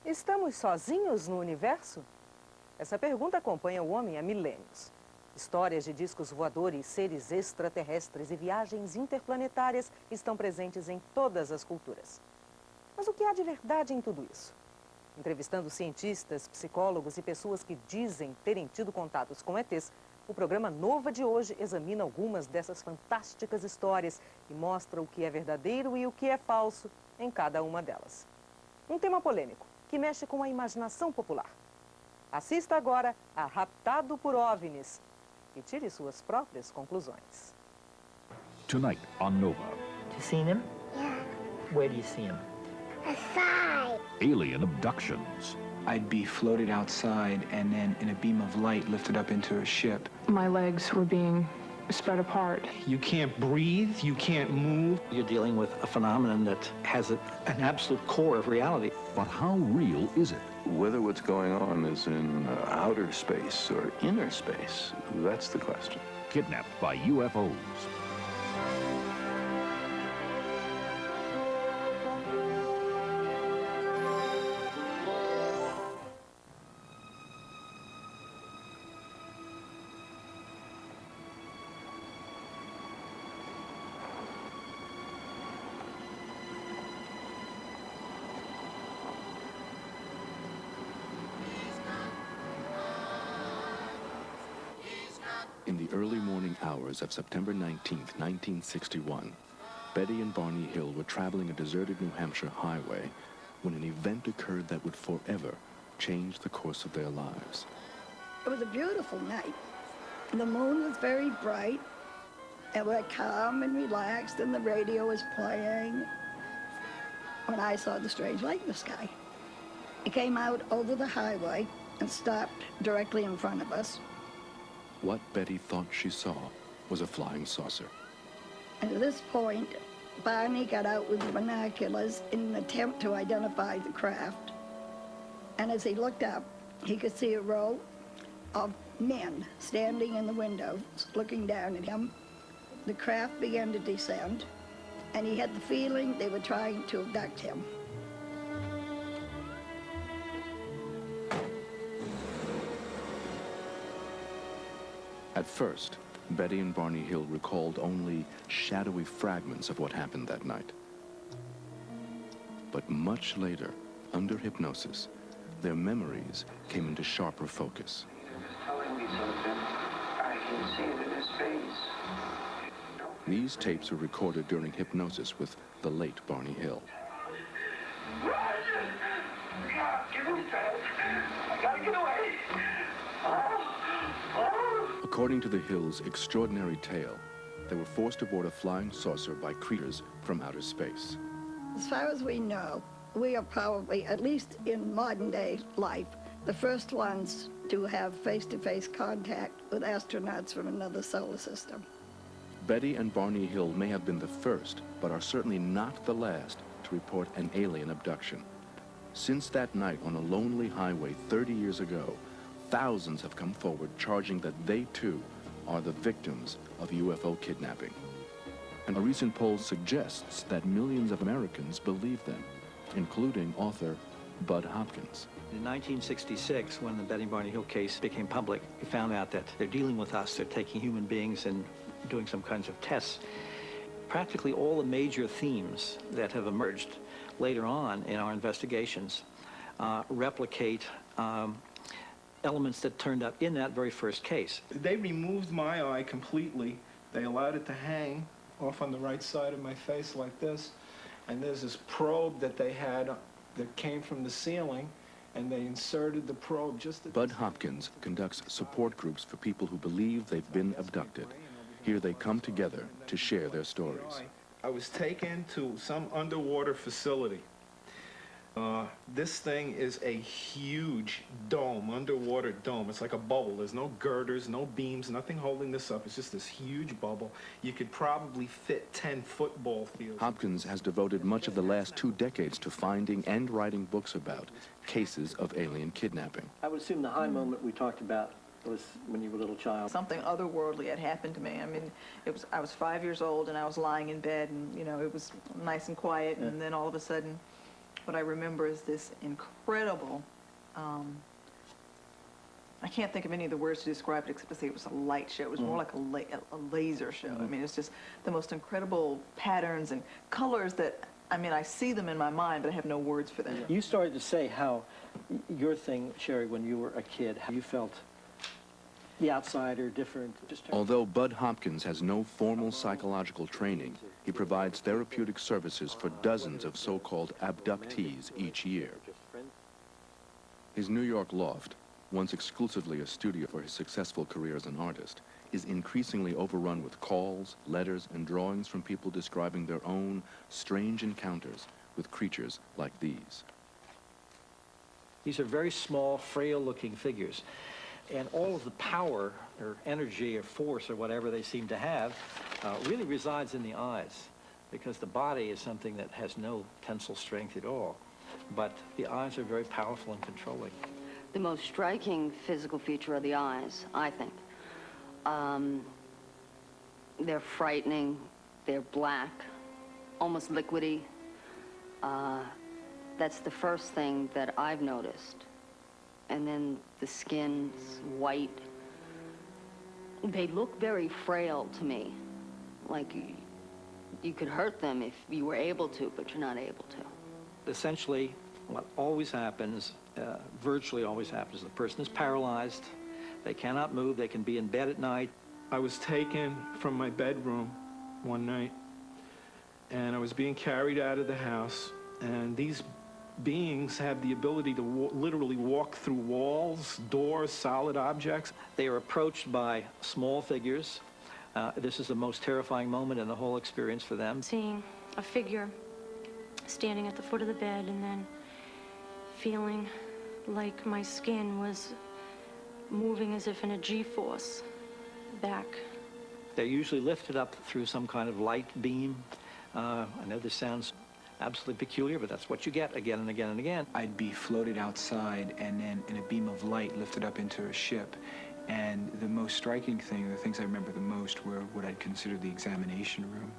Estamos sozinhos no universo? Essa pergunta acompanha o homem há milênios. Histórias de discos voadores, seres extraterrestres e viagens interplanetárias estão presentes em todas as culturas. Mas o que há de verdade em tudo isso? Entrevistando cientistas, psicólogos e pessoas que dizem terem tido contatos com ETs, o programa Nova de hoje examina algumas dessas fantásticas histórias e mostra o que é verdadeiro e o que é falso em cada uma delas. Um tema polêmico, que mexe com a imaginação popular. Assista agora a Raptado por OVNIs e tire suas próprias conclusões. Tonight on Nova. You seen him? Yeah. Where do you see him? Aside. Alien abductions. I'd be floated outside and then in a beam of light lifted up into a ship. My legs were being spread apart. You can't breathe, you can't move. You're dealing with a phenomenon that has an absolute core of reality. But how real is it? Whether what's going on is in outer space or inner space, that's the question. Kidnapped by UFOs. In the early morning hours of September 19th, 1961, Betty and Barney Hill were traveling a deserted New Hampshire highway when an event occurred that would forever change the course of their lives. It was a beautiful night. The moon was very bright, and we're calm and relaxed, and the radio was playing when I saw the strange light in the sky. It came out over the highway and stopped directly in front of us. What Betty thought she saw was a flying saucer. And at this point, Barney got out with the binoculars in an attempt to identify the craft. And as he looked up, he could see a row of men standing in the windows, looking down at him. The craft began to descend, and he had the feeling they were trying to abduct him. At first, Betty and Barney Hill recalled only shadowy fragments of what happened that night. But much later, under hypnosis, their memories came into sharper focus. Telling me something. I can see it in his face. These tapes were recorded during hypnosis with the late Barney Hill. Give him fast. I gotta get away. According to the Hills' extraordinary tale, they were forced aboard a flying saucer by creatures from outer space. As far as we know, we are probably, at least in modern day life, the first ones to have face-to-face contact with astronauts from another solar system. Betty and Barney Hill may have been the first, but are certainly not the last, to report an alien abduction. Since that night on a lonely highway 30 years ago, thousands have come forward charging that they, too, are the victims of UFO kidnapping. And a recent poll suggests that millions of Americans believe them, including author Budd Hopkins. In 1966, when the Betty and Barney Hill case became public, we found out that they're dealing with us. They're taking human beings and doing some kinds of tests. Practically all the major themes that have emerged later on in our investigations replicate elements that turned up in that very first case. They removed my eye completely. They allowed it to hang off on the right side of my face like this. And there's this probe that they had that came from the ceiling, and they inserted the probe just at... Budd Hopkins conducts support groups for people who believe they've been abducted. Here they come together to share their stories. I was taken to some underwater facility. This thing is a huge dome, underwater dome. It's like a bubble. There's no girders, no beams, nothing holding this up. It's just this huge bubble. You could probably fit 10 football fields. Hopkins has devoted much of the last 2 decades to finding and writing books about cases of alien kidnapping. I would assume the high moment we talked about was when you were a little child. Something otherworldly had happened to me. I mean, I was 5 years old and I was lying in bed and, you know, it was nice and quiet, and then all of a sudden what I remember is this incredible, I can't think of any of the words to describe it except to say it was a light show. It was more like a laser show. I mean, it's just the most incredible patterns and colors that, I mean, I see them in my mind, but I have no words for them. You started to say how your thing, Sherry, when you were a kid, how you felt the outsider, different. Although Budd Hopkins has no formal psychological training, he provides therapeutic services for dozens of so-called abductees each year. His New York loft, once exclusively a studio for his successful career as an artist, is increasingly overrun with calls, letters, and drawings from people describing their own strange encounters with creatures like these. These are very small, frail-looking figures. And all of the power or energy or force or whatever they seem to have really resides in the eyes, because the body is something that has no tensile strength at all. But the eyes are very powerful and controlling. The most striking physical feature are the eyes, I think. They're frightening, they're black, almost liquidy. That's the first thing that I've noticed. And then the skin's white. They look very frail to me, like you could hurt them if you were able to, but you're not able to. Essentially, what always happens, virtually always happens, the person is paralyzed, they cannot move, they can be in bed at night. I was taken from my bedroom one night, and I was being carried out of the house, and these beings have the ability to literally walk through walls, doors, solid objects. They are approached by small figures. This is the most terrifying moment in the whole experience for them. Seeing a figure standing at the foot of the bed and then feeling like my skin was moving as if in a G-force back. They're usually lifted up through some kind of light beam. I know this sounds absolutely peculiar, but that's what you get again and again and again. I'd be floated outside and then in a beam of light lifted up into a ship. And the most striking thing, the things I remember the most, were what I'd consider the examination room,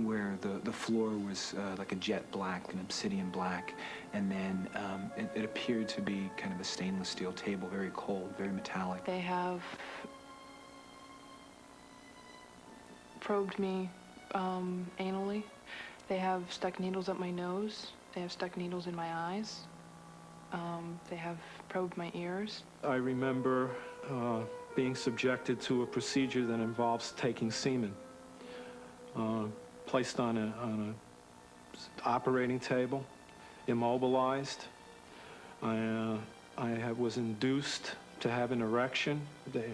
where the floor was like a jet black, an obsidian black, and then it appeared to be kind of a stainless steel table, very cold, very metallic. They have probed me anally. They have stuck needles up my nose. They have stuck needles in my eyes. They have probed my ears. I remember being subjected to a procedure that involves taking semen, placed on a operating table, immobilized. I was induced to have an erection.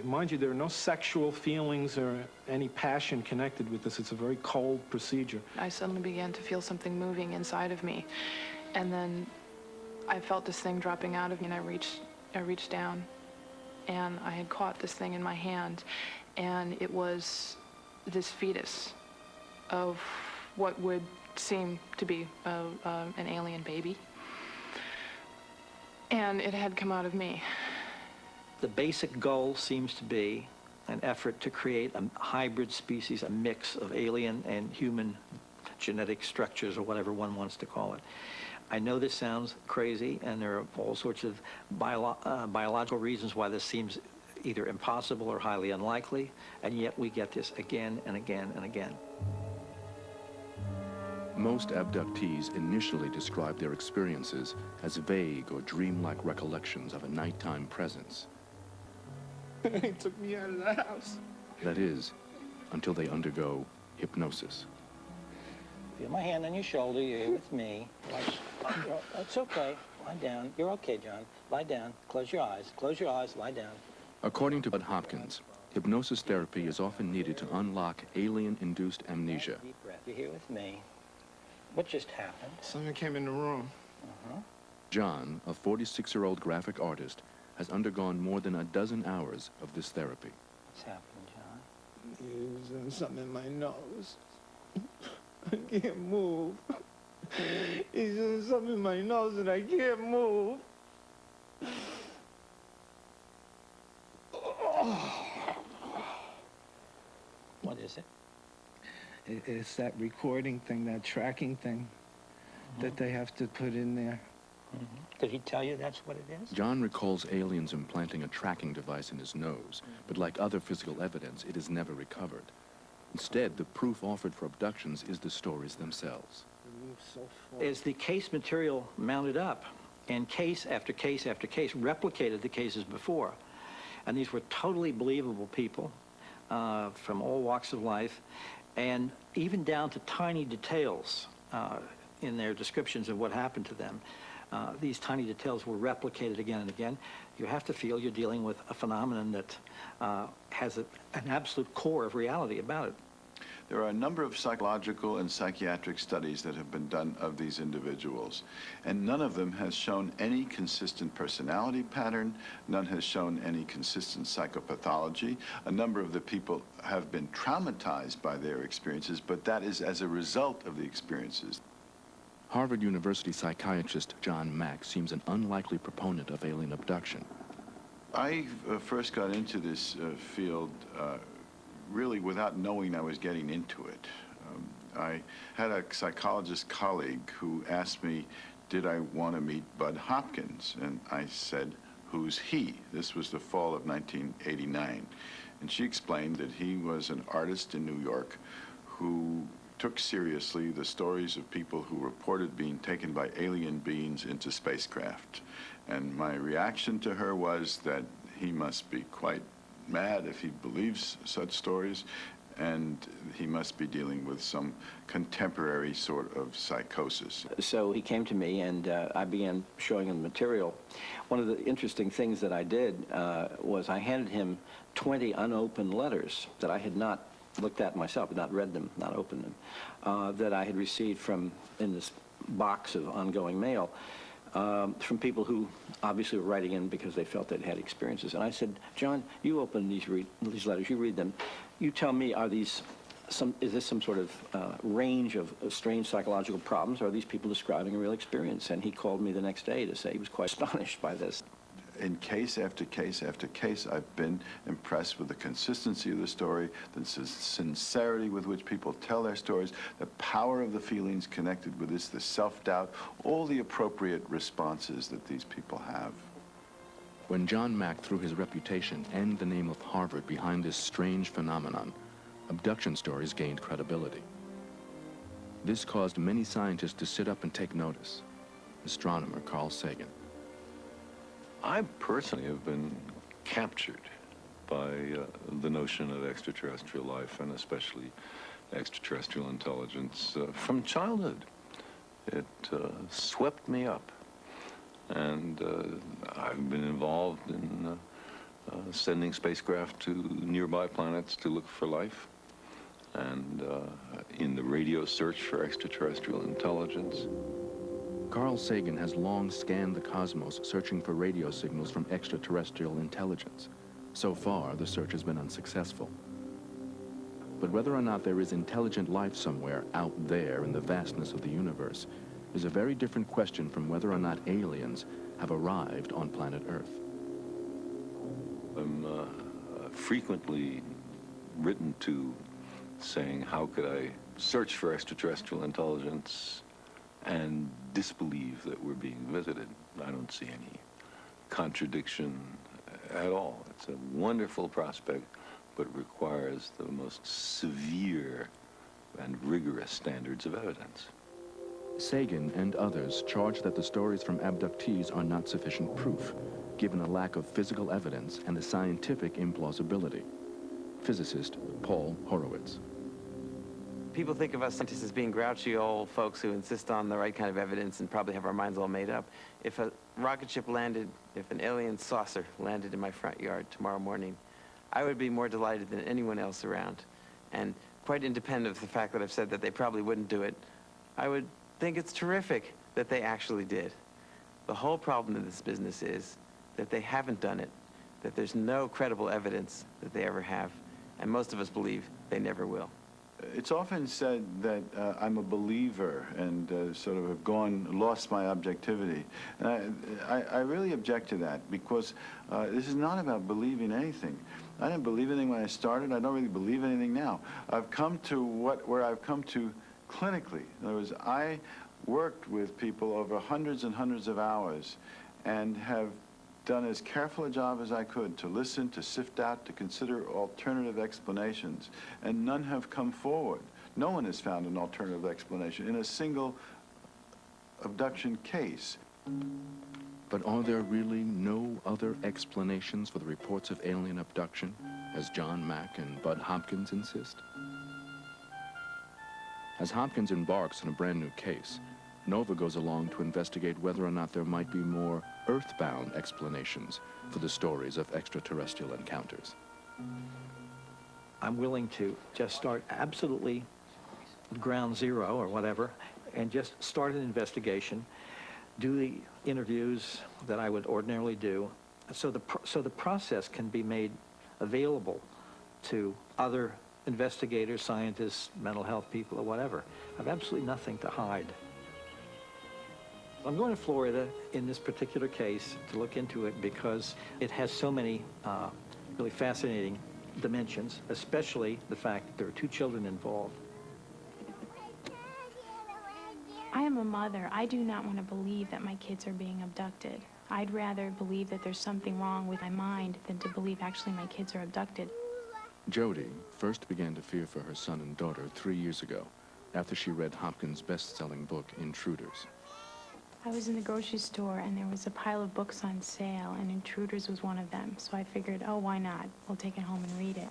Mind you, there are no sexual feelings or any passion connected with this. It's a very cold procedure. I suddenly began to feel something moving inside of me, and then I felt this thing dropping out of me, and I reached down, and I had caught this thing in my hand, and it was this fetus of what would seem to be an alien baby, and it had come out of me. The basic goal seems to be an effort to create a hybrid species, a mix of alien and human genetic structures, or whatever one wants to call it. I know this sounds crazy, and there are all sorts of biological reasons why this seems either impossible or highly unlikely, and yet we get this again and again and again. Most abductees initially describe their experiences as vague or dreamlike recollections of a nighttime presence. He took me out of the house. That is, until they undergo hypnosis. Feel my hand on your shoulder, you're here with me. It's okay, lie down. You're okay, John. Lie down, close your eyes, lie down. According to Budd Hopkins, hypnosis therapy is often needed to unlock alien-induced amnesia. Deep breath, you're here with me. What just happened? Someone came in the room. John, a 46-year-old graphic artist, has undergone more than a dozen hours of this therapy. What's happened, John? He's doing something in my nose. I can't move. He's doing something in my nose and I can't move. What is it? It's that recording thing, that tracking thing. that they have to put in there. Did he tell you that's what it is? John recalls aliens implanting a tracking device in his nose, but like other physical evidence, it is never recovered. Instead, the proof offered for abductions is the stories themselves. Is the case material mounted up, and case after case after case replicated the cases before. And these were totally believable people from all walks of life, and even down to tiny details in their descriptions of what happened to them. These tiny details were replicated again and again. You have to feel you're dealing with a phenomenon that has an absolute core of reality about it. There are a number of psychological and psychiatric studies that have been done of these individuals, and none of them has shown any consistent personality pattern, none has shown any consistent psychopathology. A number of the people have been traumatized by their experiences, but that is as a result of the experiences. Harvard University psychiatrist John Mack seems an unlikely proponent of alien abduction. I first got into this field really without knowing I was getting into it. I had a psychologist colleague who asked me, did I want to meet Budd Hopkins? And I said, who's he? This was the fall of 1989. And she explained that he was an artist in New York who took seriously the stories of people who reported being taken by alien beings into spacecraft. And my reaction to her was that he must be quite mad if he believes such stories, and he must be dealing with some contemporary sort of psychosis. So he came to me, and I began showing him the material. One of the interesting things that I did was I handed him 20 unopened letters that I had not looked at myself, not read them, not opened them, that I had received in this box of ongoing mail from people who obviously were writing in because they felt they'd had experiences. And I said, John, you open these letters, you read them. You tell me, is this some sort of range of strange psychological problems, or are these people describing a real experience? And he called me the next day to say he was quite astonished by this. In case after case after case, I've been impressed with the consistency of the story, the sincerity with which people tell their stories, the power of the feelings connected with this, the self-doubt, all the appropriate responses that these people have. When John Mack threw his reputation and the name of Harvard behind this strange phenomenon, abduction stories gained credibility. This caused many scientists to sit up and take notice. Astronomer Carl Sagan. I personally have been captured by the notion of extraterrestrial life, and especially extraterrestrial intelligence, from childhood. It swept me up, and I've been involved in sending spacecraft to nearby planets to look for life, and in the radio search for extraterrestrial intelligence. Carl Sagan has long scanned the cosmos searching for radio signals from extraterrestrial intelligence. So far, the search has been unsuccessful. But whether or not there is intelligent life somewhere out there in the vastness of the universe is a very different question from whether or not aliens have arrived on planet Earth. I'm frequently written to saying, how could I search for extraterrestrial intelligence and disbelieve that we're being visited? I don't see any contradiction at all. It's a wonderful prospect, but requires the most severe and rigorous standards of evidence. Sagan and others charge that the stories from abductees are not sufficient proof, given a lack of physical evidence and the scientific implausibility. Physicist Paul Horowitz. People think of us scientists as being grouchy old folks who insist on the right kind of evidence and probably have our minds all made up. If a rocket ship landed, if an alien saucer landed in my front yard tomorrow morning, I would be more delighted than anyone else around. And quite independent of the fact that I've said that they probably wouldn't do it, I would think it's terrific that they actually did. The whole problem in this business is that they haven't done it, that there's no credible evidence that they ever have, and most of us believe they never will. It's often said that I'm a believer and sort of have lost my objectivity. And I really object to that, because this is not about believing anything. I didn't believe anything when I started. I don't really believe anything now. I've come to where I've come to clinically. In other words, I worked with people over hundreds and hundreds of hours and have done as careful a job as I could to listen, to sift out, to consider alternative explanations, and none have come forward. No one has found an alternative explanation in a single abduction case. But are there really no other explanations for the reports of alien abduction, as John Mack and Budd Hopkins insist? As Hopkins embarks on a brand new case, Nova goes along to investigate whether or not there might be more earthbound explanations for the stories of extraterrestrial encounters. I'm willing to just start absolutely ground zero or whatever and just start an investigation, do the interviews that I would ordinarily do, so the process can be made available to other investigators, scientists, mental health people, or whatever. I have absolutely nothing to hide. I'm going to Florida in this particular case to look into it because it has so many really fascinating dimensions, especially the fact that there are 2 children involved. I am a mother. I do not want to believe that my kids are being abducted. I'd rather believe that there's something wrong with my mind than to believe actually my kids are abducted. Jody first began to fear for her son and daughter 3 years ago, after she read Hopkins' best-selling book, Intruders. I was in the grocery store and there was a pile of books on sale and Intruders was one of them. So I figured, oh, why not? We'll take it home and read it.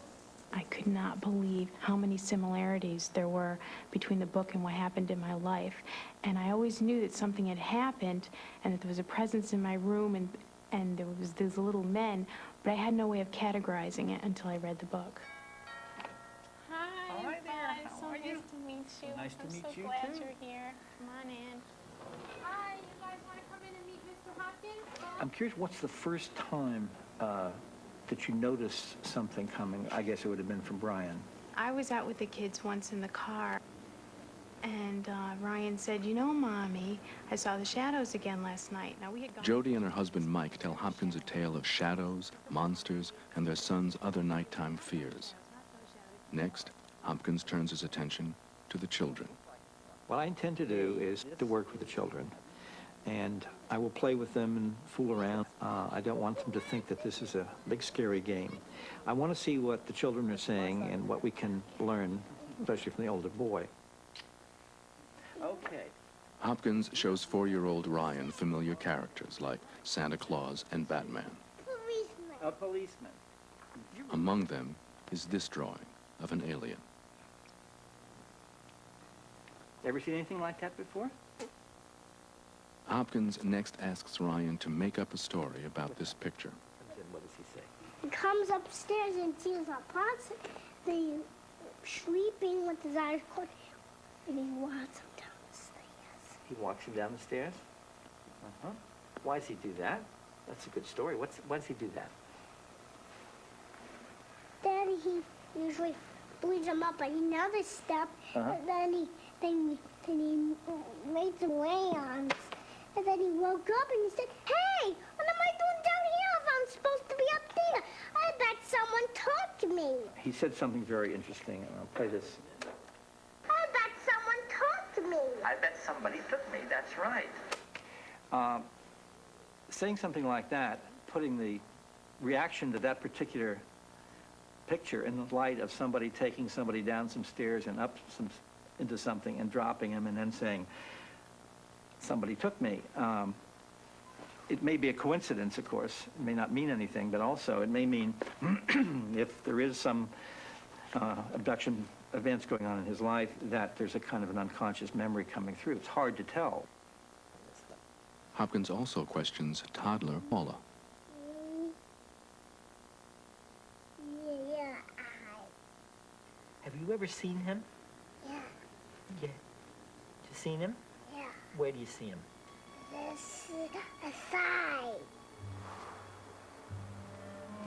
I could not believe how many similarities there were between the book and what happened in my life. And I always knew that something had happened and that there was a presence in my room and there was these little men, but I had no way of categorizing it until I read the book. Hi there. How are you? Nice to meet you. Nice to meet you, I'm so glad too. you're here. Come on in. Hi, you guys want to come in and meet Mr. Hopkins? I'm curious, what's the first time that you noticed something coming? I guess it would have been from Brian. I was out with the kids once in the car, and Ryan said, you know, Mommy, I saw the shadows again last night. Now, we had gone... Jody and her husband Mike tell Hopkins a tale of shadows, monsters, and their son's other nighttime fears. Next, Hopkins turns his attention to the children. What I intend to do is to work with the children, and I will play with them and fool around. I don't want them to think that this is a big, scary game. I want to see what the children are saying and what we can learn, especially from the older boy. Okay. Hopkins shows 4-year-old Ryan familiar characters like Santa Claus and Batman. Policeman. A policeman. Among them is this drawing of an alien. Ever seen anything like that before? Hopkins next asks Ryan to make up a story about this picture. What does he say? He comes upstairs and sees a person sleeping with his eyes closed, and he walks him down the stairs. He walks him down the stairs? Uh-huh. Why does he do that? That's a good story. Why does he do that? Then he usually leads him up another step, and then he made some crayons. And then he woke up and he said, hey, what am I doing down here if I'm supposed to be up there? I bet someone took me. He said something very interesting, and I'll play this. I bet someone took me. I bet somebody took me, that's right. Saying something like that, putting the reaction to that particular picture in the light of somebody taking somebody down some stairs and up into something and dropping him and then saying, somebody took me. It may be a coincidence, of course. It may not mean anything, but also it may mean if there is some abduction events going on in his life, that there's a kind of an unconscious memory coming through. It's hard to tell. Hopkins also questions toddler Paula. Yeah. Have you ever seen him? Yeah. Yeah. You seen him? Yeah. Where do you see him? This aside.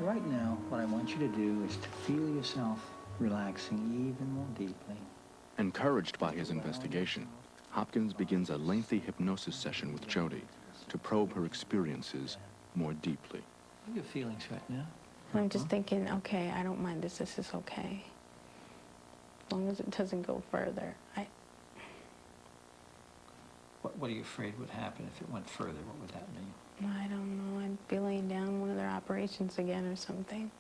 Right now, what I want you to do is to feel yourself relaxing even more deeply. Encouraged by his investigation, Hopkins begins a lengthy hypnosis session with Jody to probe her experiences more deeply. What are your feelings right now? I'm just thinking, okay, I don't mind this. This is okay. As long as it doesn't go further. What are you afraid would happen if it went further? What would that mean? I don't know. I'd be laying down one of their operations again or something.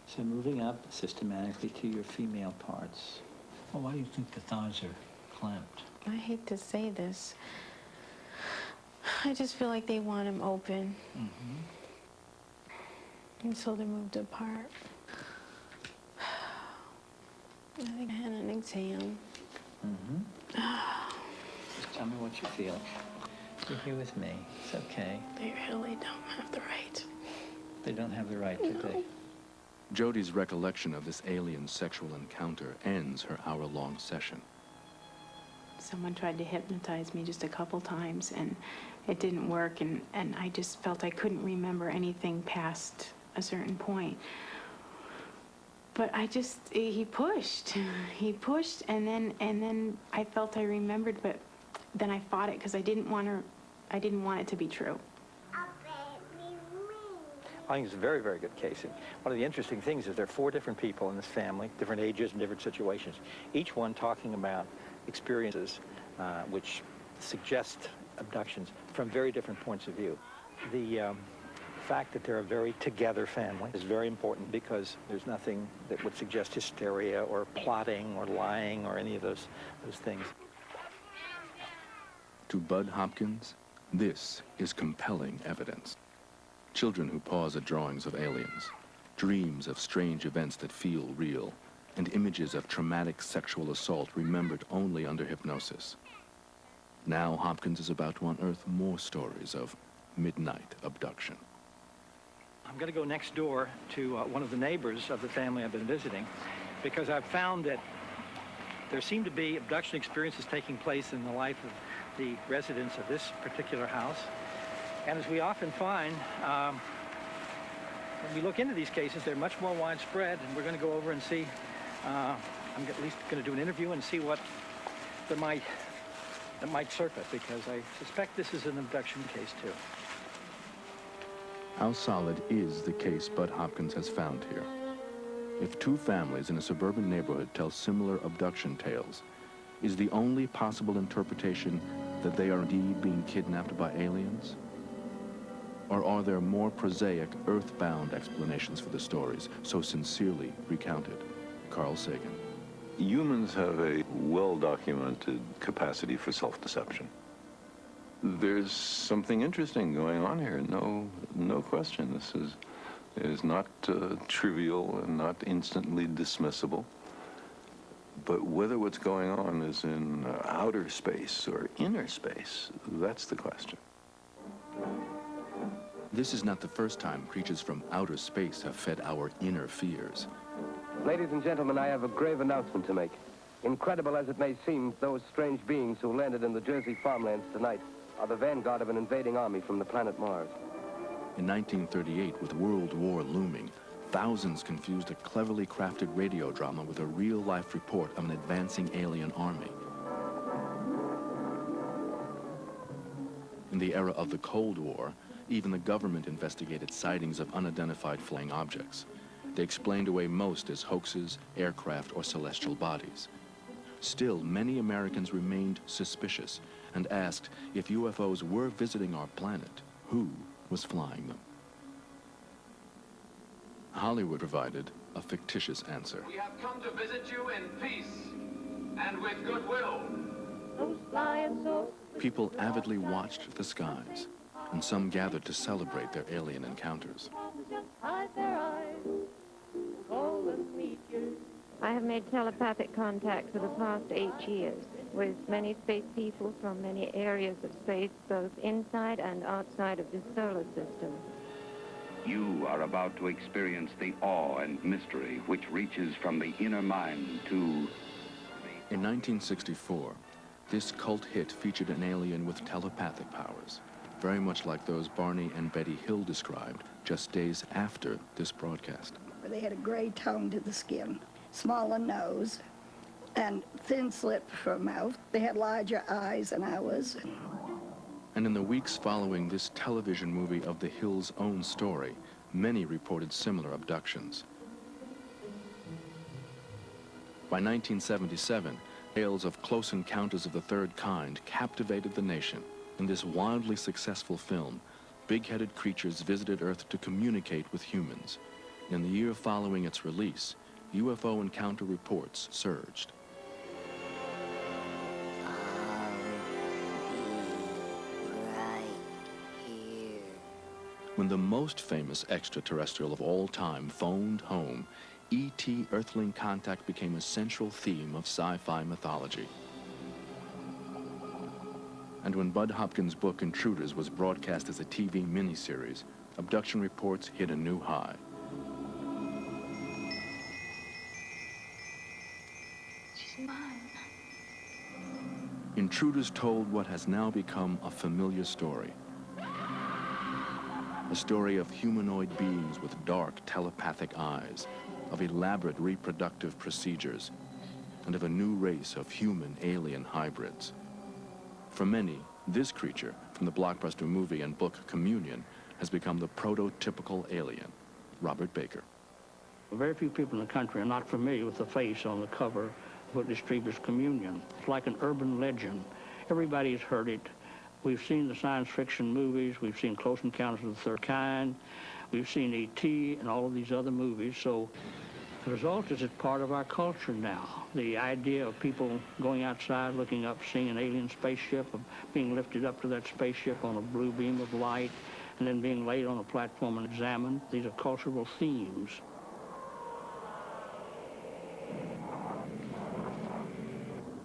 So moving up systematically to your female parts. Well, why do you think the thighs are clamped? I hate to say this. I just feel like they want them open. And so they're moved apart. I think I had an exam. Just tell me what you feel. You're here with me. It's okay. They really don't have the right. They don't have the right, do they? Jody's recollection of this alien sexual encounter ends her hour-long session. Someone tried to hypnotize me just a couple times, and it didn't work, and I just felt I couldn't remember anything past a certain point. But he pushed, and then I felt I remembered, but then I fought it because I didn't want it to be true. I think it's a very, very good case. And one of the interesting things is there are 4 different people in this family, different ages and different situations, each one talking about experiences which suggest abductions from very different points of view. The fact that they're a very together family is very important because there's nothing that would suggest hysteria or plotting or lying or any of those things. To Budd Hopkins, this is compelling evidence. Children who pause at drawings of aliens, dreams of strange events that feel real, and images of traumatic sexual assault remembered only under hypnosis. Now Hopkins is about to unearth more stories of midnight abduction. I'm going to go next door to one of the neighbors of the family I've been visiting because I've found that there seem to be abduction experiences taking place in the life of the residents of this particular house. And as we often find, when we look into these cases, they're much more widespread, and we're going to go over and see, I'm at least going to do an interview and see what that might surface, because I suspect this is an abduction case too. How solid is the case Budd Hopkins has found here? If 2 families in a suburban neighborhood tell similar abduction tales, is the only possible interpretation that they are indeed being kidnapped by aliens? Or are there more prosaic, earthbound explanations for the stories so sincerely recounted? Carl Sagan. Humans have a well-documented capacity for self-deception. There's something interesting going on here, no question. This is not trivial and not instantly dismissible. But whether what's going on is in outer space or inner space, that's the question. This is not the first time creatures from outer space have fed our inner fears. Ladies and gentlemen, I have a grave announcement to make. Incredible as it may seem, those strange beings who landed in the Jersey farmlands tonight are the vanguard of an invading army from the planet Mars. In 1938, with World War looming, thousands confused a cleverly crafted radio drama with a real-life report of an advancing alien army. In the era of the Cold War, even the government investigated sightings of unidentified flying objects. They explained away most as hoaxes, aircraft, or celestial bodies. Still, many Americans remained suspicious and asked if UFOs were visiting our planet, who was flying them? Hollywood provided a fictitious answer. We have come to visit you in peace and with goodwill. People avidly watched the skies, and some gathered to celebrate their alien encounters. I have made telepathic contact for the past 8 years with many space people from many areas of space, both inside and outside of this solar system. You are about to experience the awe and mystery which reaches from the inner mind to... In 1964, this cult hit featured an alien with telepathic powers, very much like those Barney and Betty Hill described just days after this broadcast. They had a gray tone to the skin, smaller nose, and thin slit for mouth. They had larger eyes than ours. And in the weeks following this television movie of the Hills' own story, many reported similar abductions. By 1977, Tales of close encounters of the third kind captivated the nation. In this wildly successful film, big-headed creatures visited Earth to communicate with humans. In the year following its release, UFO encounter reports surged. When the most famous extraterrestrial of all time phoned home, E.T. Earthling contact became a central theme of sci-fi mythology. And when Budd Hopkins' book Intruders was broadcast as a TV miniseries, abduction reports hit a new high. She's mine. Intruders told what has now become a familiar story. A story of humanoid beings with dark telepathic eyes, of elaborate reproductive procedures, and of a new race of human-alien hybrids. For many, this creature, from the blockbuster movie and book Communion, has become the prototypical alien. Robert Baker. Very few people in the country are not familiar with the face on the cover of Witness Strieber's Communion. It's like an urban legend. Everybody's heard it. We've seen the science fiction movies. We've seen Close Encounters of the Third Kind. We've seen E.T. and all of these other movies. So the result is it's part of our culture now. The idea of people going outside, looking up, seeing an alien spaceship, of being lifted up to that spaceship on a blue beam of light, and then being laid on a platform and examined. These are cultural themes.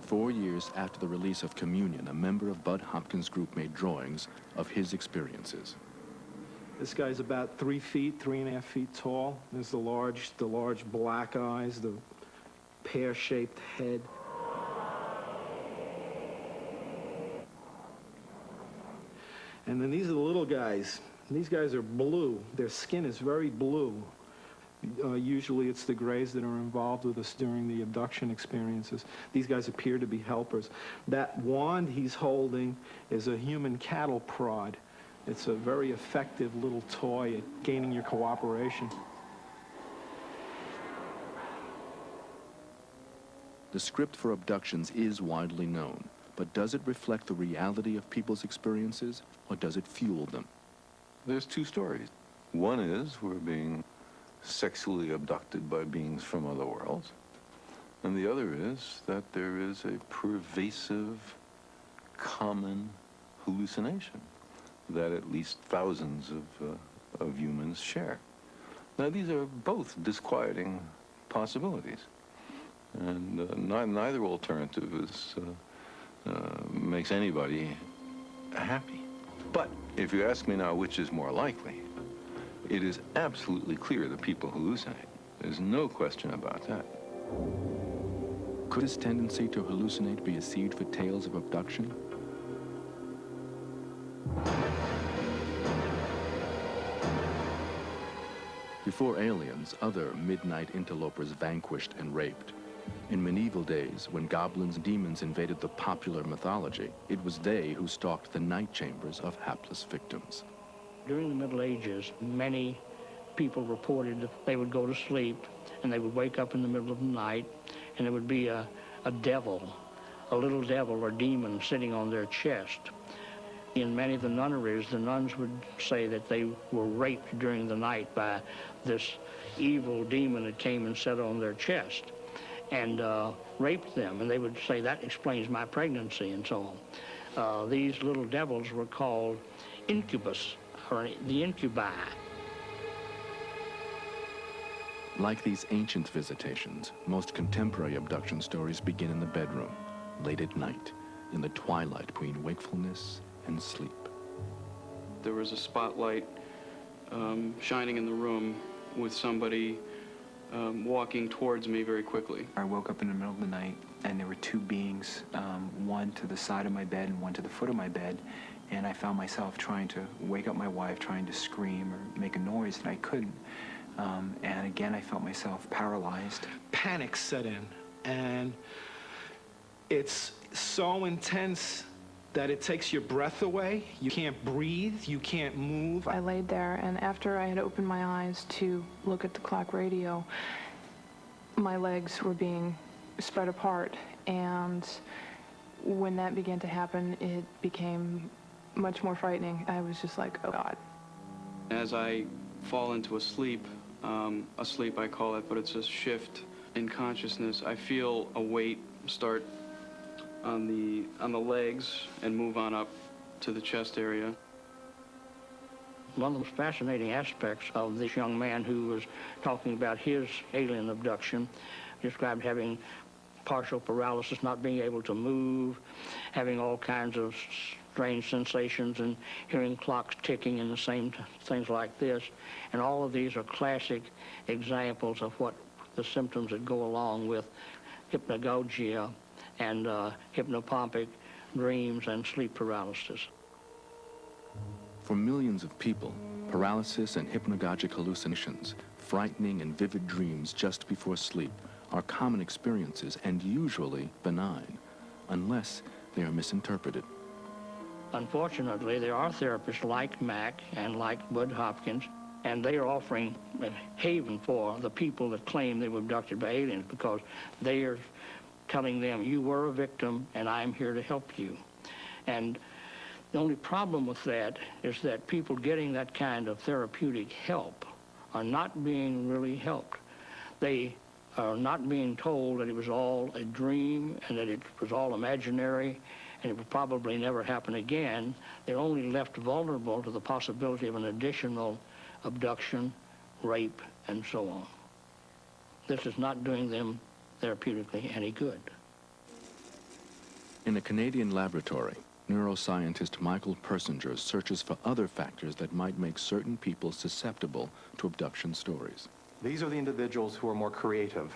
"4 years after the release of Communion, a member of Budd Hopkins' group made drawings of his experiences. This guy's about 3 feet, 3.5 feet tall. There's the large black eyes, the pear-shaped head. And then these are the little guys. These guys are blue. Their skin is very blue. Usually it's the grays that are involved with us during the abduction experiences. These guys appear to be helpers. That wand he's holding is a human cattle prod. It's a very effective little toy at gaining your cooperation. The script for abductions is widely known, but does it reflect the reality of people's experiences, or does it fuel them? There's two stories. One is we're being sexually abducted by beings from other worlds. And the other is that there is a pervasive, common hallucination that at least thousands of humans share. Now, these are both disquieting possibilities. And neither alternative makes anybody happy. But if you ask me now which is more likely, it is absolutely clear that people hallucinate. There's no question about that. Could this tendency to hallucinate be a seed for tales of abduction? Before aliens, other midnight interlopers vanquished and raped. In medieval days, when goblins and demons invaded the popular mythology, it was they who stalked the night chambers of hapless victims. During the Middle Ages, many people reported that they would go to sleep and they would wake up in the middle of the night and there would be a devil, a little devil or demon sitting on their chest. In many of the nunneries, the nuns would say that they were raped during the night by this evil demon that came and sat on their chest and raped them. And they would say, that explains my pregnancy and so on. These little devils were called incubus, or the incubi. Like these ancient visitations, most contemporary abduction stories begin in the bedroom, late at night, in the twilight between wakefulness and sleep. There was a spotlight shining in the room with somebody walking towards me very quickly. I woke up in the middle of the night and there were two beings, one to the side of my bed and one to the foot of my bed, and I found myself trying to wake up my wife, trying to scream or make a noise, and I couldn't. And again, I felt myself paralyzed. Panic set in, and it's so intense that it takes your breath away. You can't breathe, you can't move. I laid there, and after I had opened my eyes to look at the clock radio, my legs were being spread apart. And when that began to happen, it became much more frightening. I was just like, oh God. As I fall into a sleep I call it, but it's a shift in consciousness, I feel a weight start on the legs and move on up to the chest area. One of the most fascinating aspects of this young man who was talking about his alien abduction, described having partial paralysis, not being able to move, having all kinds of strange sensations and hearing clocks ticking and the same things like this. And all of these are classic examples of what the symptoms that go along with hypnagogia and hypnopompic dreams and sleep paralysis. For millions of people, paralysis and hypnagogic hallucinations, frightening and vivid dreams just before sleep, are common experiences and usually benign, unless they are misinterpreted. Unfortunately, there are therapists like Mac and like Budd Hopkins, and they are offering a haven for the people that claim they were abducted by aliens, because they are telling them, you were a victim and I'm here to help you. And the only problem with that is that people getting that kind of therapeutic help are not being really helped. They are not being told that it was all a dream and that it was all imaginary and it would probably never happen again. They're only left vulnerable to the possibility of an additional abduction, rape, and so on. This is not doing them therapeutically any good. In a Canadian laboratory, neuroscientist Michael Persinger searches for other factors that might make certain people susceptible to abduction stories. These are the individuals who are more creative.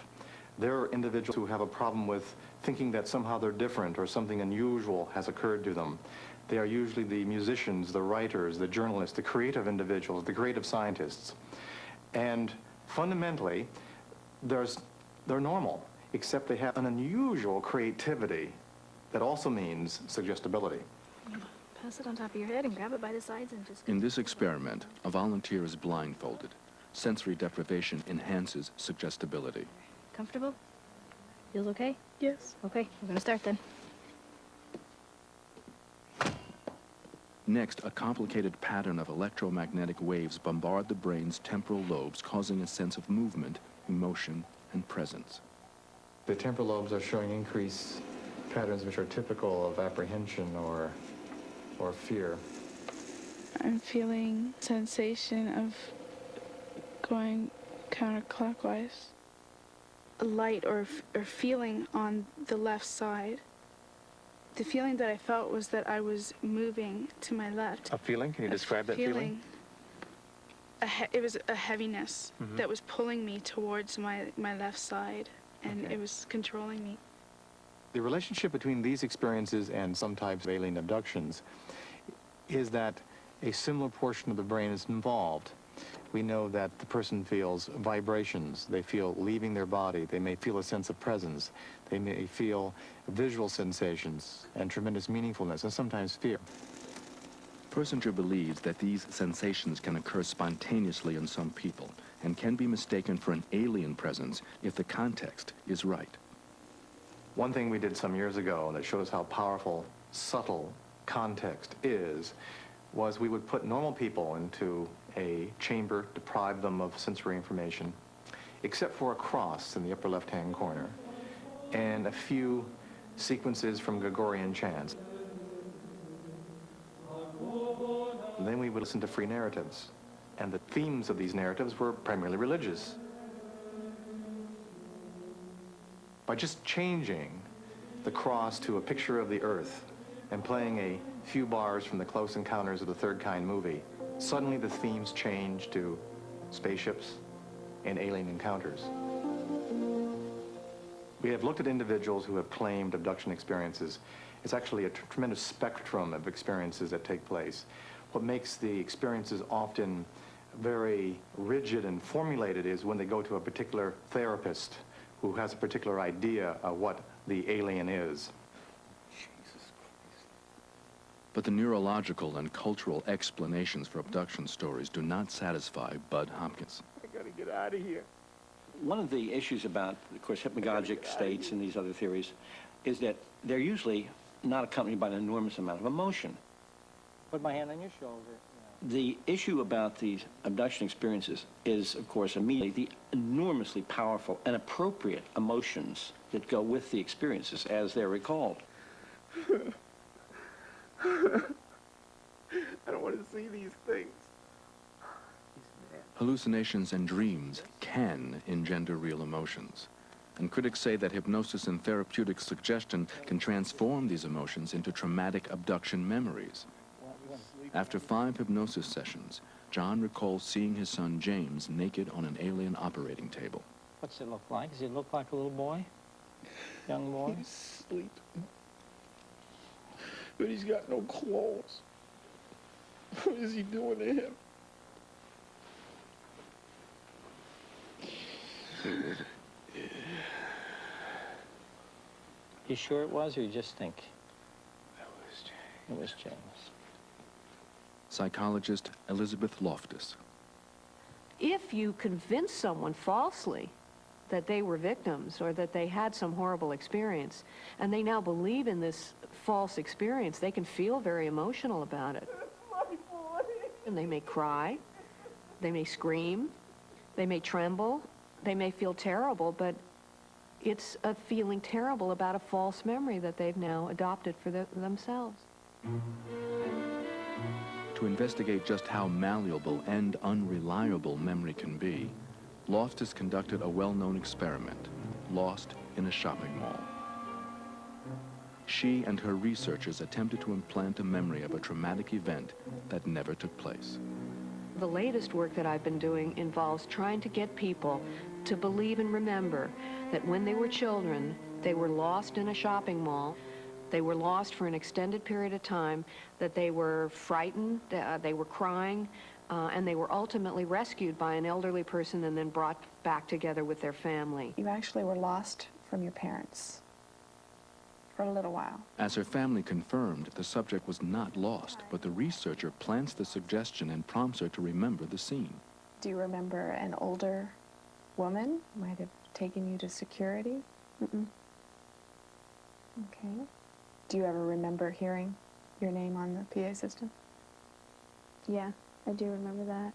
They're individuals who have a problem with thinking that somehow they're different or something unusual has occurred to them. They are usually the musicians, the writers, the journalists, the creative individuals, the creative scientists. And fundamentally, they're normal, except they have an unusual creativity that also means suggestibility. Pass it on top of your head and grab it by the sides and just... In this experiment, a volunteer is blindfolded. Sensory deprivation enhances suggestibility. Comfortable? Feels okay? Yes. Okay, we're gonna start then. Next, a complicated pattern of electromagnetic waves bombard the brain's temporal lobes, causing a sense of movement, emotion, and presence. The temporal lobes are showing increased patterns which are typical of apprehension or fear. I'm feeling sensation of going counterclockwise. A light or feeling on the left side. The feeling that I felt was that I was moving to my left. A feeling? Can you describe that feeling? It was a heaviness that was pulling me towards my left side, and it was controlling me. The relationship between these experiences and some types of alien abductions is that a similar portion of the brain is involved. We know that the person feels vibrations. They feel leaving their body. They may feel a sense of presence. They may feel visual sensations and tremendous meaningfulness, and sometimes fear. Persinger believes that these sensations can occur spontaneously in some people and can be mistaken for an alien presence if the context is right. One thing we did some years ago that shows how powerful, subtle context is, was we would put normal people into a chamber, deprive them of sensory information, except for a cross in the upper left-hand corner, and a few sequences from Gregorian chants. And then we would listen to free narratives, and the themes of these narratives were primarily religious. By just changing the cross to a picture of the earth and playing a few bars from the Close Encounters of the Third Kind movie, suddenly the themes change to spaceships and alien encounters. We have looked at individuals who have claimed abduction experiences. It's actually a tremendous spectrum of experiences that take place. What makes the experiences often very rigid and formulated is when they go to a particular therapist who has a particular idea of what the alien is. But the neurological and cultural explanations for abduction stories do not satisfy Budd Hopkins. I gotta get out of here. One of the issues about, of course, hypnagogic states and these other theories is that they're usually not accompanied by an enormous amount of emotion. Put my hand on your shoulder. The issue about these abduction experiences is, of course, immediately the enormously powerful and appropriate emotions that go with the experiences as they're recalled. I don't want to see these things. Hallucinations and dreams can engender real emotions. And critics say that hypnosis and therapeutic suggestion can transform these emotions into traumatic abduction memories. After 5 hypnosis sessions, John recalls seeing his son James naked on an alien operating table. What's it look like? Does he look like a little boy? Young boy? He's sleeping. But he's got no claws. What is he doing to him? You sure it was, or you just think? It was James. It was James. Psychologist Elizabeth Loftus. If you convince someone falsely that they were victims or that they had some horrible experience, and they now believe in this false experience, they can feel very emotional about it. And they may cry, they may scream, they may tremble, they may feel terrible, but it's a feeling terrible about a false memory that they've now adopted for themselves. To investigate just how malleable and unreliable memory can be, Loftus conducted a well-known experiment, lost in a shopping mall. She and her researchers attempted to implant a memory of a traumatic event that never took place. The latest work that I've been doing involves trying to get people to believe and remember that when they were children, they were lost in a shopping mall. They were lost for an extended period of time, that they were frightened, they were crying, and they were ultimately rescued by an elderly person and then brought back together with their family. You actually were lost from your parents for a little while. As her family confirmed, the subject was not lost, but the researcher plants the suggestion and prompts her to remember the scene. Do you remember an older woman might have taken you to security? Mm-mm. Okay. Do you ever remember hearing your name on the PA system? Yeah, I do remember that.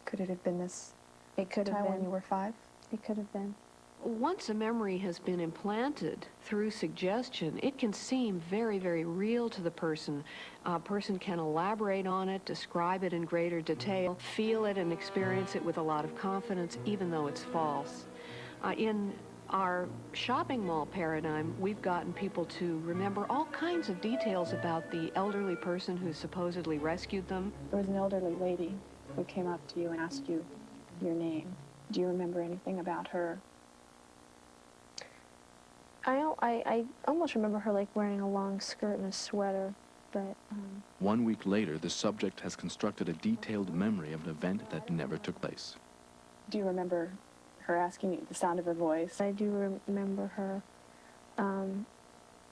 Could it have been this It could have time been. when you were 5? It could have been. Once a memory has been implanted through suggestion, it can seem very, very real to the person. A person can elaborate on it, describe it in greater detail, feel it and experience it with a lot of confidence, even though it's false. In our shopping mall paradigm, we've gotten people to remember all kinds of details about the elderly person who supposedly rescued them. There was an elderly lady who came up to you and asked you your name. Do you remember anything about her? I almost remember her like wearing a long skirt and a sweater, but 1 week later, the subject has constructed a detailed memory of an event that never took place. Do you remember her asking you the sound of her voice? I do remember her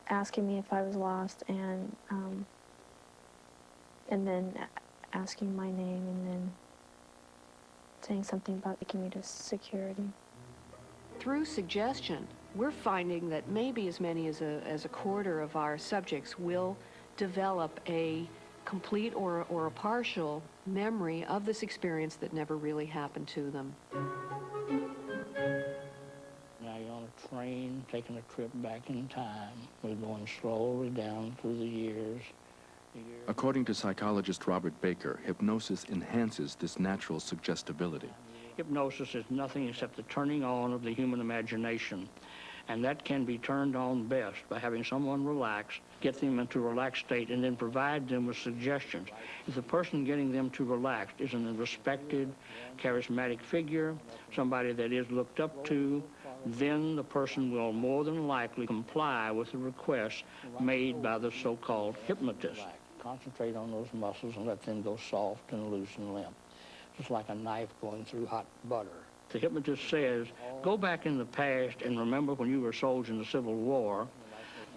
asking me if I was lost and then asking my name and then saying something about taking me to security. Through suggestion, we're finding that maybe as many as a quarter of our subjects will develop a complete or a partial memory of this experience that never really happened to them. Now you're on a train taking a trip back in time. We're going slowly down through the years. According to psychologist Robert Baker, hypnosis enhances this natural suggestibility. Hypnosis is nothing except the turning on of the human imagination. And that can be turned on best by having someone relax, get them into a relaxed state, and then provide them with suggestions. If the person getting them to relax is a respected, charismatic figure, somebody that is looked up to, then the person will more than likely comply with the request made by the so-called hypnotist. Concentrate on those muscles and let them go soft and loose and limp. Just like a knife going through hot butter. The hypnotist says, go back in the past and remember when you were a soldier in the Civil War,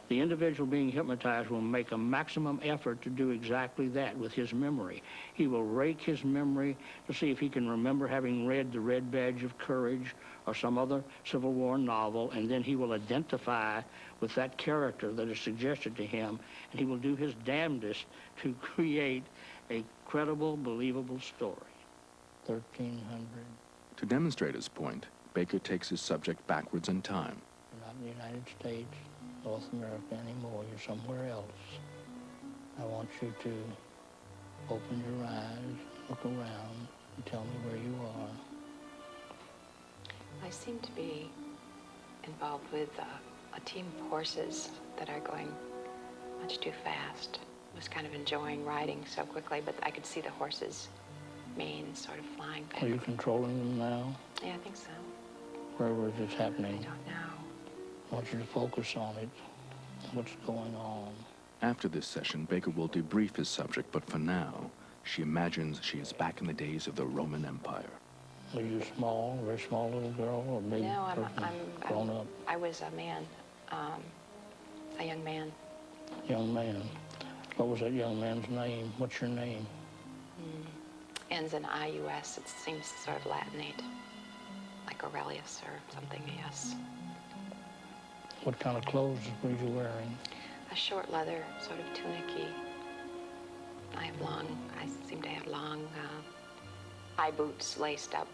The individual being hypnotized will make a maximum effort to do exactly that with his memory. He will rake his memory to see if he can remember having read The Red Badge of Courage or some other Civil War novel, and then he will identify with that character that is suggested to him, and he will do his damnedest to create a credible, believable story. 1300. To demonstrate his point, Baker takes his subject backwards in time. You're not in the United States, North America anymore. You're somewhere else. I want you to open your eyes, look around, and tell me where you are. I seem to be involved with a team of horses that are going much too fast. I was kind of enjoying riding so quickly, but I could see the horses' manes sort of flying back. Are you controlling them now? Yeah, I think so. Where was this happening? I don't know. I want you to focus on it. What's going on? After this session, Baker will debrief his subject, but for now, she imagines she is back in the days of the Roman Empire. Were you small, very small little girl, or big No, person, grown up? I was a man, a young man. Young man. What was that young man's name? What's your name? Ends in I-U-S. It seems sort of Latinate, like Aurelius or something, yes. What kind of clothes were you wearing? A short leather, sort of tunicky. I seem to have long high boots laced up.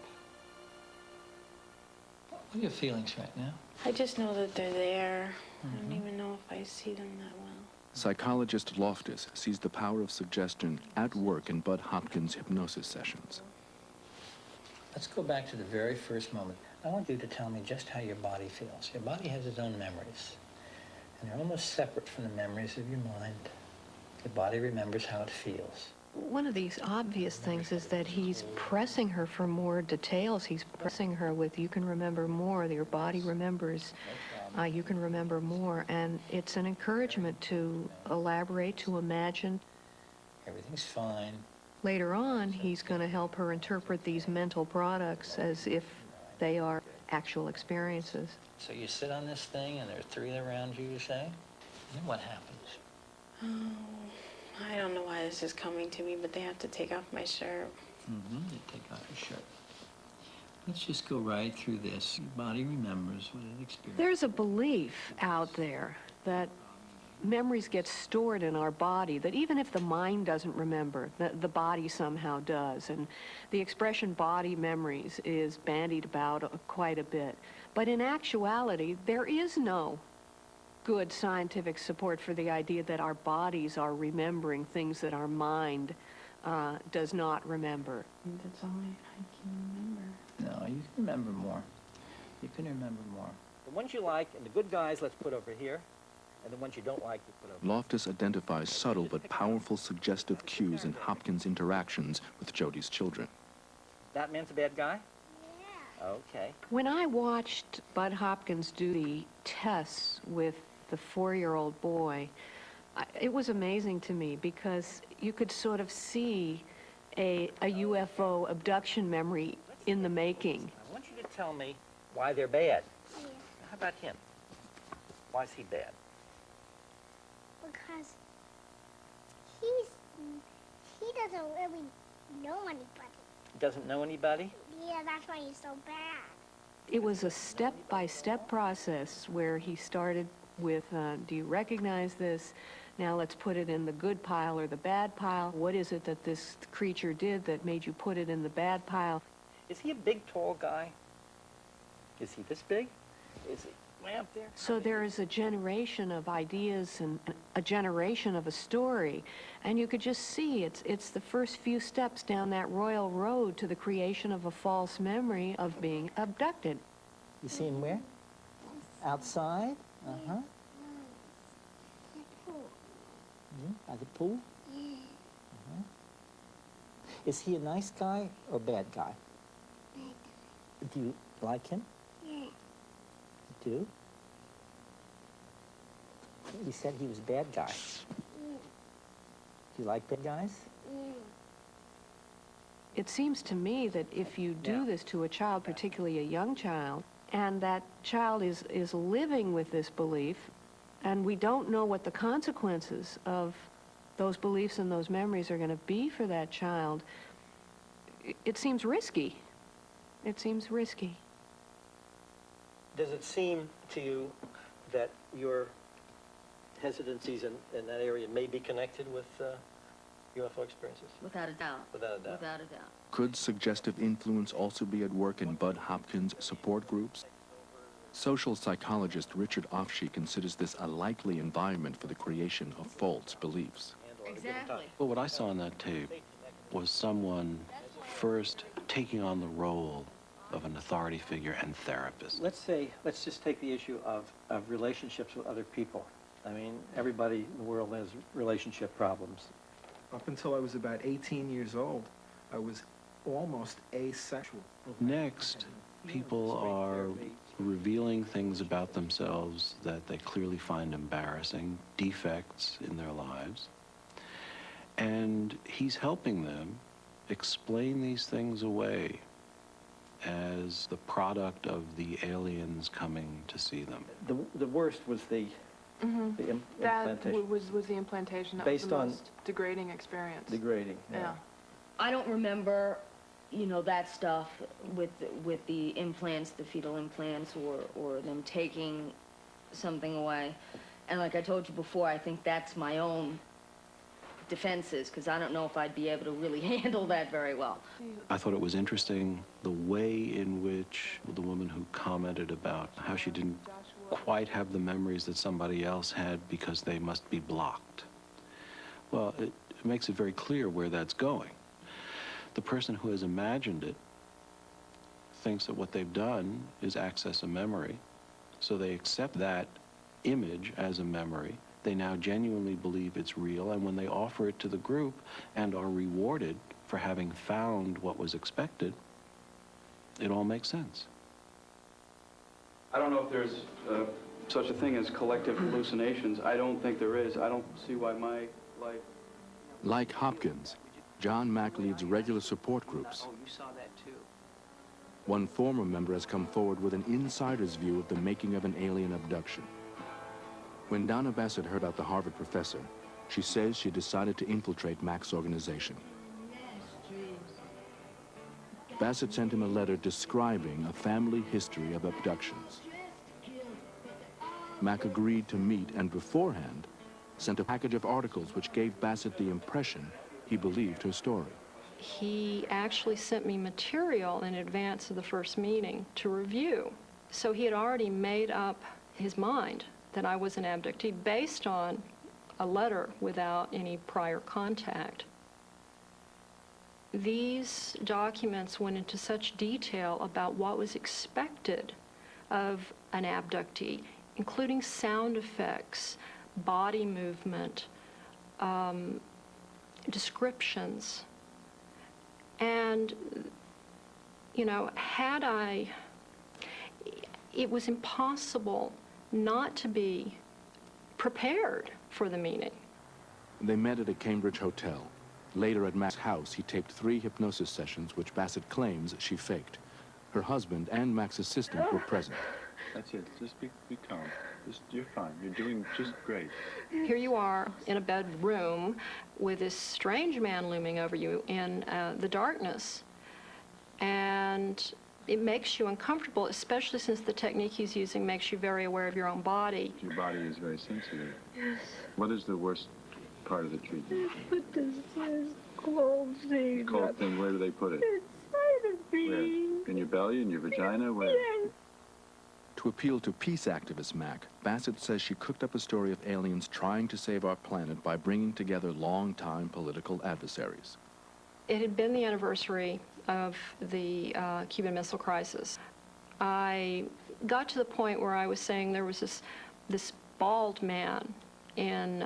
What are your feelings right now? I just know that they're there. I don't even know if I see them that well. Psychologist Loftus sees the power of suggestion at work in Budd Hopkins' hypnosis sessions. Let's go back to the very first moment. I want you to tell me just how your body feels. Your body has its own memories, and they're almost separate from the memories of your mind. Your body remembers how it feels. One of these obvious things is that he's pressing her for more details. He's pressing her with, you can remember more, your body remembers, you can remember more. And it's an encouragement to elaborate, to imagine. Everything's fine. Later on, he's going to help her interpret these mental products as if they are actual experiences. So you sit on this thing, and there are three around you, you say? And then what happens? Oh, I don't know why this is coming to me, but they have to take off my shirt. Mm-hmm, they take off your shirt. Let's just go right through this. Your body remembers what it experienced. There's a belief out there that memories get stored in our body, that even if the mind doesn't remember, the body somehow does. And the expression body memories is bandied about quite a bit. But in actuality, there is no good scientific support for the idea that our bodies are remembering things that our mind does not remember. That's all I can remember. No, you can remember more. You can remember more. The ones you like and the good guys, let's put over here. And the ones you don't like, you put over. Loftus identifies subtle but powerful suggestive cues in Hopkins' interactions with Jody's children. That man's a bad guy? Yeah. Okay. When I watched Budd Hopkins do the tests with the 4-year-old boy, it was amazing to me because you could sort of see a UFO abduction memory in the making. I want you to tell me why they're bad. Yeah. How about him? Why is he bad? Because he doesn't really know anybody. He doesn't know anybody? Yeah, that's why he's so bad. It was a step-by-step process where he started with, do you recognize this? Now let's put it in the good pile or the bad pile. What is it that this creature did that made you put it in the bad pile? Is he a big, tall guy? Is he this big? Is he way up there? So there is a generation of ideas and a generation of a story, and you could just see it's the first few steps down that royal road to the creation of a false memory of being abducted. You see him where? Outside? Uh-huh. By the pool? Yeah. Uh-huh. Is he a nice guy or bad guy? Bad Do you like him? guy. Yeah. You do? You said he was a bad guy. Yeah. Do you like bad guys? Yeah. It seems to me that if you do this to a child, particularly a young child, and that child is living with this belief, and we don't know what the consequences of those beliefs and those memories are going to be for that child, it seems risky. It seems risky. Does it seem to you that your hesitancies in that area may be connected with UFO experiences? Without a doubt. Without a doubt. Without a doubt. Could suggestive influence also be at work in Budd Hopkins' support groups? Social psychologist Richard Offshee considers this a likely environment for the creation of false beliefs. Exactly. Well, what I saw on that tape was someone first taking on the role of an authority figure and therapist. Let's just take the issue of relationships with other people. I mean, everybody in the world has relationship problems. Up until I was about 18 years old, I was almost asexual. Next, people are revealing things about themselves that they clearly find embarrassing, defects in their lives, and he's helping them explain these things away as the product of the aliens coming to see them. The worst was the That implantation. was the implantation. That Based was the on most degrading experience. Degrading, yeah. I don't remember, you know, that stuff with the implants, the fetal implants, or them taking something away. And like I told you before, I think that's my own defenses, because I don't know if I'd be able to really handle that very well. I thought it was interesting the way in which the woman who commented about how she didn't quite have the memories that somebody else had because they must be blocked. Well, it makes it very clear where that's going. The person who has imagined it thinks that what they've done is access a memory, so they accept that image as a memory. They now genuinely believe it's real, and when they offer it to the group and are rewarded for having found what was expected, it all makes sense. I don't know if there's such a thing as collective hallucinations. I don't think there is. I don't see why my life... Like Hopkins, John Mack leads regular support groups. Oh, you saw that too. One former member has come forward with an insider's view of the making of an alien abduction. When Donna Bassett heard about the Harvard professor, she says she decided to infiltrate Mack's organization. Bassett sent him a letter describing a family history of abductions. Mack agreed to meet and beforehand sent a package of articles which gave Bassett the impression he believed her story. He actually sent me material in advance of the first meeting to review. So he had already made up his mind that I was an abductee based on a letter without any prior contact. These documents went into such detail about what was expected of an abductee, including sound effects, body movement, descriptions. And, you know, it was impossible not to be prepared for the meeting. They met at a Cambridge hotel. Later at Mack's house, he taped 3 hypnosis sessions which Bassett claims she faked. Her husband and Mack's assistant were present. That's it. Just be calm. You're fine. You're doing just great. Here you are in a bedroom with this strange man looming over you in the darkness. And it makes you uncomfortable, especially since the technique he's using makes you very aware of your own body. Your body is very sensitive. Yes. What is the worst part of the treatment? But this cold thing. Cold thing, where do they put it? Inside of me. Where? In your belly, in your vagina? Where? Yes. To appeal to peace activist Mack, Bassett says she cooked up a story of aliens trying to save our planet by bringing together longtime political adversaries. It had been the anniversary of the Cuban Missile Crisis. I got to the point where I was saying there was this bald man in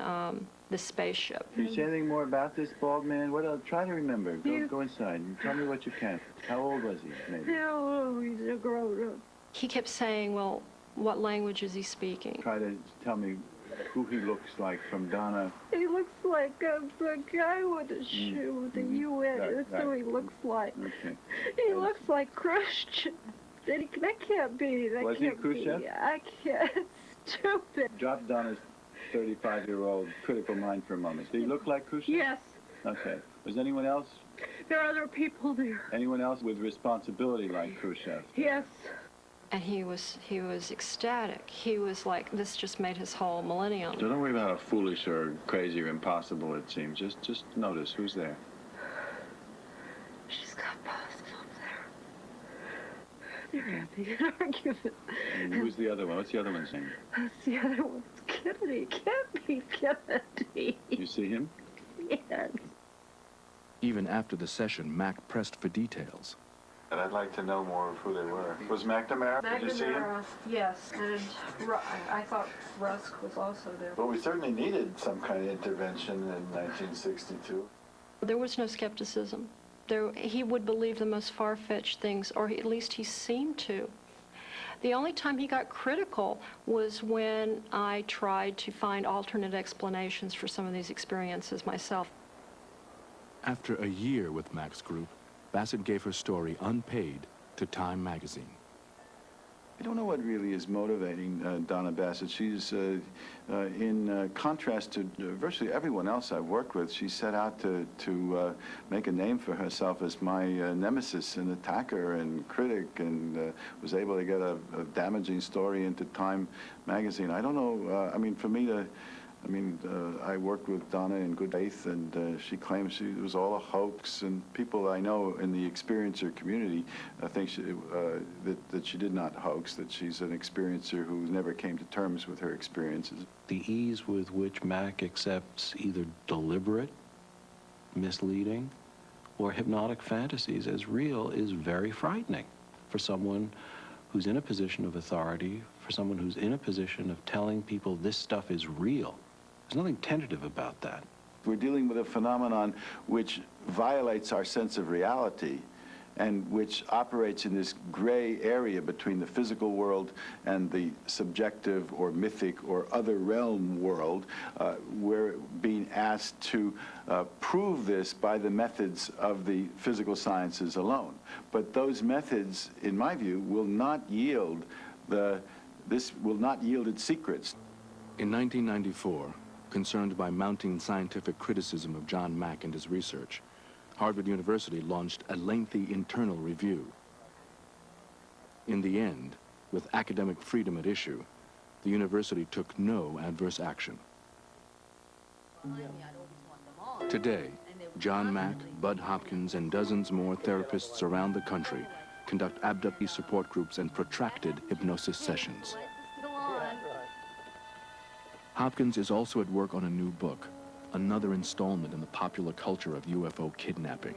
the spaceship. Can you say anything more about this bald man? What else? Try to remember. Go inside and tell me what you can. How old was he, maybe? No, he's a grown-up. He kept saying, well, what language is he speaking? Try to tell me who he looks like from Donna. He looks like a guy with a shoe with a UN. Right, That's who he looks like. Okay. He looks like Khrushchev. That can't be. That Was he can't Khrushchev? be. I can't. stupid. Drop Donna's 35-year-old critical mind for a moment. Did he look like Khrushchev? Yes. Okay. Was anyone else? There are other people there. Anyone else with responsibility like Khrushchev? Yes. And he was ecstatic. He was like, this just made his whole millennium. So don't worry about how foolish or crazy or impossible it seems. Just notice who's there. She's got both up there. They're having an argument. And who's the other one? What's the other one's name? That's the other one's Kennedy. Can't be Kennedy. You see him? Yes. Even after the session, Mac pressed for details. And I'd like to know more of who they were. Was McNamara? Did you see him? Yes, and I thought Rusk was also there. Well, we certainly needed some kind of intervention in 1962. There was no skepticism. He would believe the most far-fetched things, or at least he seemed to. The only time he got critical was when I tried to find alternate explanations for some of these experiences myself. After a year with Mac's group, Bassett gave her story unpaid to Time magazine. I don't know what really is motivating Donna Bassett. She's, in contrast to virtually everyone else I've worked with, she set out to make a name for herself as my nemesis and attacker and critic, and was able to get a damaging story into Time magazine. I don't know, I mean, for me to... I worked with Donna in good faith, and she claims it was all a hoax, and people I know in the experiencer community think that she did not hoax, that she's an experiencer who never came to terms with her experiences. The ease with which Mac accepts either deliberate, misleading, or hypnotic fantasies as real is very frightening for someone who's in a position of authority, for someone who's in a position of telling people this stuff is real. There's nothing tentative about that. We're dealing with a phenomenon which violates our sense of reality and which operates in this gray area between the physical world and the subjective or mythic or other realm world. We're being asked to prove this by the methods of the physical sciences alone. But those methods, in my view, will not yield its secrets. In 1994, concerned by mounting scientific criticism of John Mack and his research, Harvard University launched a lengthy internal review. In the end, with academic freedom at issue, the university took no adverse action. Today, John Mack, Budd Hopkins, and dozens more therapists around the country conduct abductee support groups and protracted hypnosis sessions. Hopkins is also at work on a new book, another installment in the popular culture of UFO kidnapping.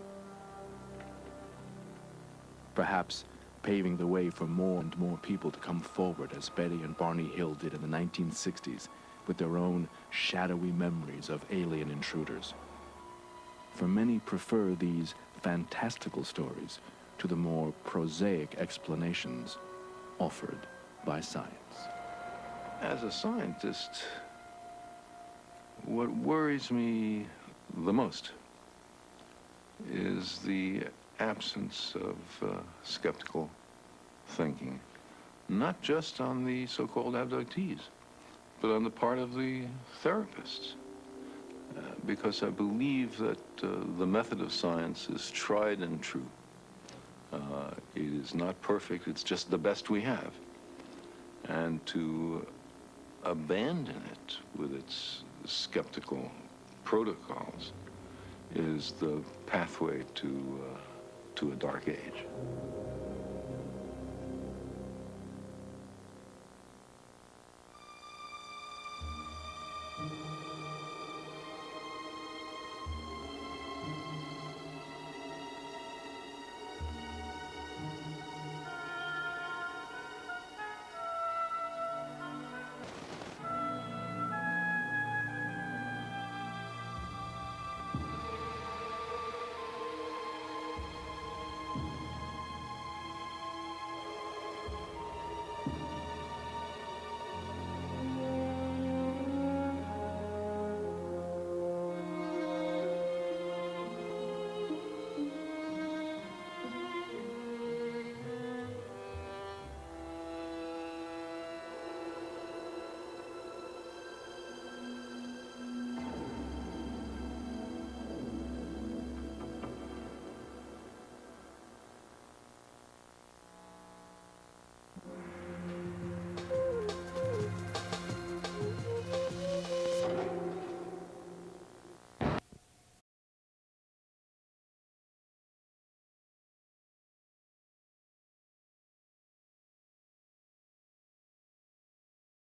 Perhaps paving the way for more and more people to come forward as Betty and Barney Hill did in the 1960s with their own shadowy memories of alien intruders. For many prefer these fantastical stories to the more prosaic explanations offered by science. As a scientist, what worries me the most is the absence of skeptical thinking, not just on the so-called abductees, but on the part of the therapists. Because I believe that the method of science is tried and true. It is not perfect, it's just the best we have. And to abandon it with its skeptical protocols is the pathway to a dark age.